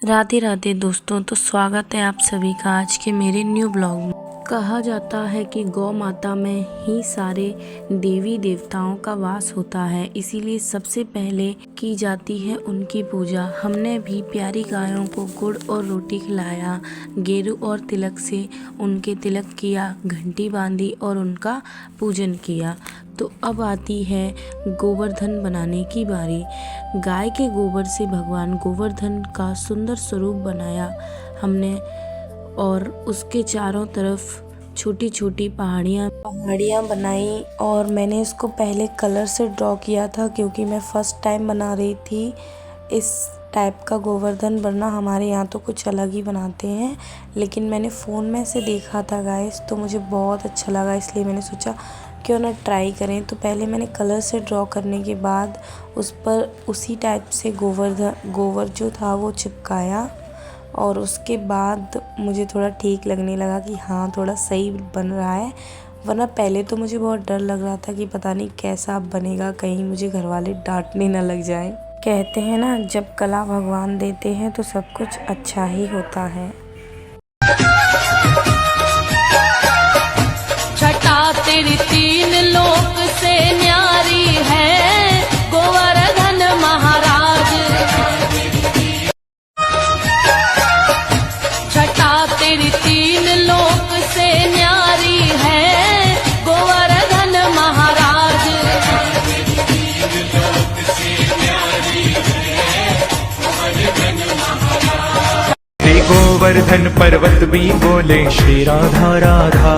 राधे राधे दोस्तों, तो स्वागत है आप सभी का आज के मेरे न्यू ब्लॉग में। कहा जाता है कि गौ माता में ही सारे देवी देवताओं का वास होता है, इसीलिए सबसे पहले की जाती है उनकी पूजा। हमने भी प्यारी गायों को गुड़ और रोटी खिलाया, गेरू और तिलक से उनके तिलक किया, घंटी बांधी और उनका पूजन किया। तो अब आती है गोवर्धन बनाने की बारी। गाय के गोबर से भगवान गोवर्धन का सुंदर स्वरूप बनाया हमने और उसके चारों तरफ छोटी छोटी पहाड़ियाँ बनाई। और मैंने इसको पहले कलर से ड्रॉ किया था क्योंकि मैं फर्स्ट टाइम बना रही थी इस टाइप का गोवर्धन। वरना हमारे यहाँ तो कुछ अलग ही बनाते हैं, लेकिन मैंने फ़ोन में से देखा था गाइस, तो मुझे बहुत अच्छा लगा, इसलिए मैंने सोचा क्यों ना ट्राई करें। तो पहले मैंने कलर से ड्रॉ करने के बाद उस पर उसी टाइप से गोबर जो था वो चिपकाया। और उसके बाद मुझे थोड़ा ठीक लगने लगा कि हाँ थोड़ा सही बन रहा है। वरना पहले तो मुझे बहुत डर लग रहा था कि पता नहीं कैसा बनेगा, कहीं मुझे घर वाले डांटने ना लग जाएं। कहते हैं ना, जब कला भगवान देते हैं तो सब कुछ अच्छा ही होता है। छटा तेरी तीन लोक से न्यारी है गोवर्धन महाराज। छटा तेरी तीन लोक से न्यारी है गोवर्धन महाराज। गोवर्धन पर्वत भी बोले श्री राधा राधा।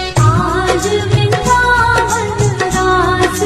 आज वृंदावन रास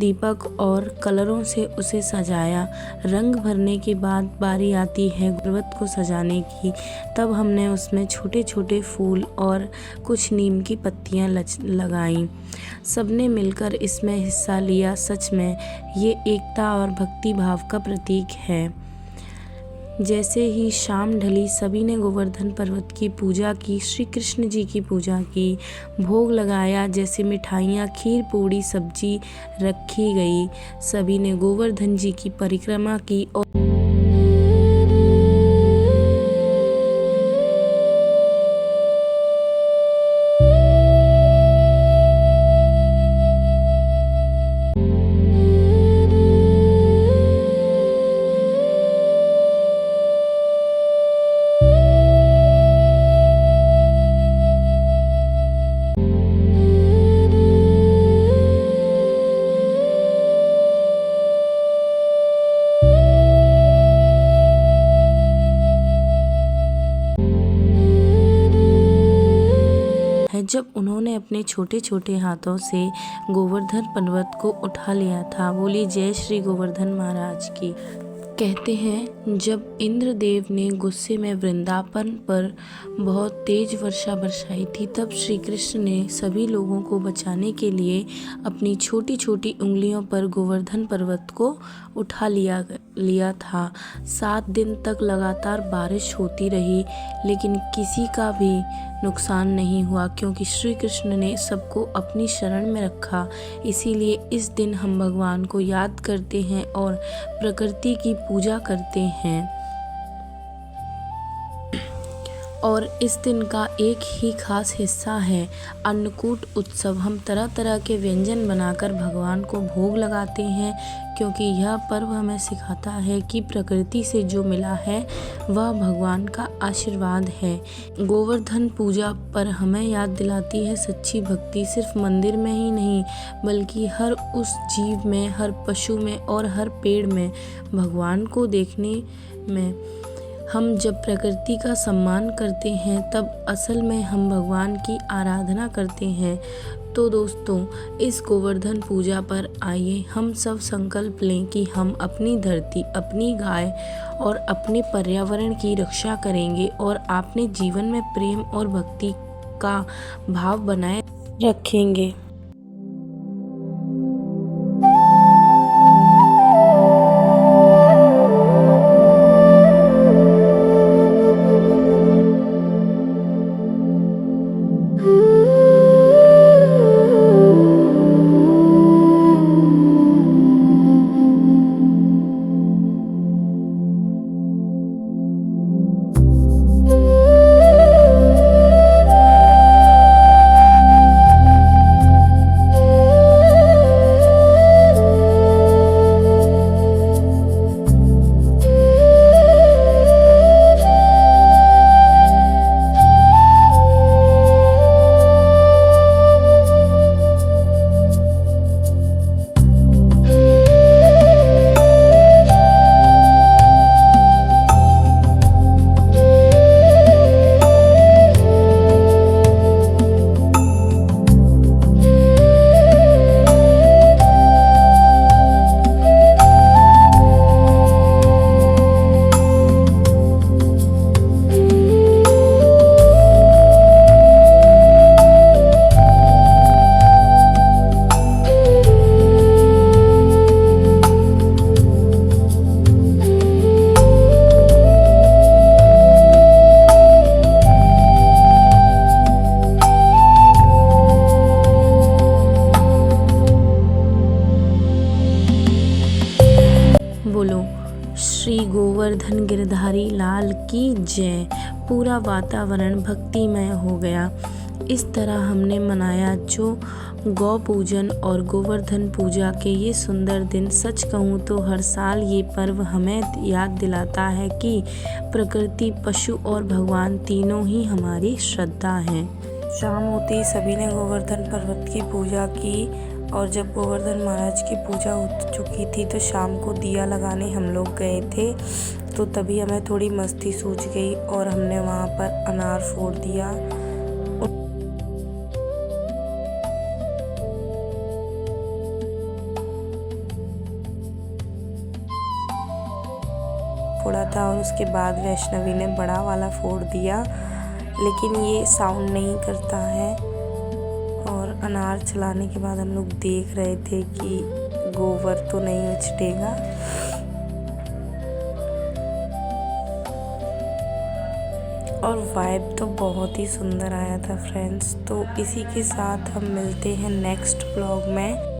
दीपक और कलरों से उसे सजाया। रंग भरने के बाद बारी आती है पर्वत को सजाने की। तब हमने उसमें छोटे छोटे फूल और कुछ नीम की पत्तियां लगाईं। सबने मिलकर इसमें हिस्सा लिया। सच में ये एकता और भक्ति भाव का प्रतीक है। जैसे ही शाम ढली सभी ने गोवर्धन पर्वत की पूजा की, श्री कृष्ण जी की पूजा की, भोग लगाया। जैसे मिठाइयाँ, खीर, पूड़ी, सब्जी रखी गई। सभी ने गोवर्धन जी की परिक्रमा की और जब उन्होंने अपने छोटे छोटे हाथों से गोवर्धन पर्वत को उठा लिया था। बोली जय श्री गोवर्धन महाराज की। कहते हैं जब इंद्रदेव ने गुस्से में वृंदावन पर बहुत तेज वर्षा बरसाई थी, तब श्री कृष्ण ने सभी लोगों को बचाने के लिए अपनी छोटी छोटी उंगलियों पर गोवर्धन पर्वत को उठा लिया था। 7 दिन तक लगातार बारिश होती रही, लेकिन किसी का भी नुकसान नहीं हुआ, क्योंकि श्री कृष्ण ने सबको अपनी शरण में रखा। इसीलिए इस दिन हम भगवान को याद करते हैं और प्रकृति की पूजा करते हैं। और इस दिन का एक ही खास हिस्सा है अन्नकूट उत्सव। हम तरह तरह के व्यंजन बनाकर भगवान को भोग लगाते हैं, क्योंकि यह पर्व हमें सिखाता है कि प्रकृति से जो मिला है वह भगवान का आशीर्वाद है। गोवर्धन पूजा पर हमें याद दिलाती है सच्ची भक्ति सिर्फ मंदिर में ही नहीं, बल्कि हर उस जीव में, हर पशु में और हर पेड़ में भगवान को देखने में। हम जब प्रकृति का सम्मान करते हैं तब असल में हम भगवान की आराधना करते हैं। तो दोस्तों, इस गोवर्धन पूजा पर आइए हम सब संकल्प लें कि हम अपनी धरती, अपनी गाय और अपने पर्यावरण की रक्षा करेंगे और अपने जीवन में प्रेम और भक्ति का भाव बनाए रखेंगे। बोलो श्री गोवर्धन गिरधारी लाल की जय। पूरा वातावरण भक्तिमय हो गया। इस तरह हमने मनाया जो गौ पूजन और गोवर्धन पूजा के ये सुंदर दिन। सच कहूँ तो हर साल ये पर्व हमें याद दिलाता है कि प्रकृति, पशु और भगवान तीनों ही हमारी श्रद्धा हैं। शाम होते ही सभी ने गोवर्धन पर्वत की पूजा की और जब गोवर्धन महाराज की पूजा हो चुकी थी तो शाम को दिया लगाने हम लोग गए थे। तो तभी हमें थोड़ी मस्ती सूझ गई और हमने वहाँ पर अनार फोड़ दिया। फोड़ा था और उसके बाद वैष्णवी ने बड़ा वाला फोड़ दिया, लेकिन ये साउंड नहीं करता है। और अनार चलाने के बाद हम लोग देख रहे थे कि गोबर तो नहीं उछटेगा। और वाइब तो बहुत ही सुंदर आया था फ्रेंड्स। तो इसी के साथ हम मिलते हैं नेक्स्ट ब्लॉग में।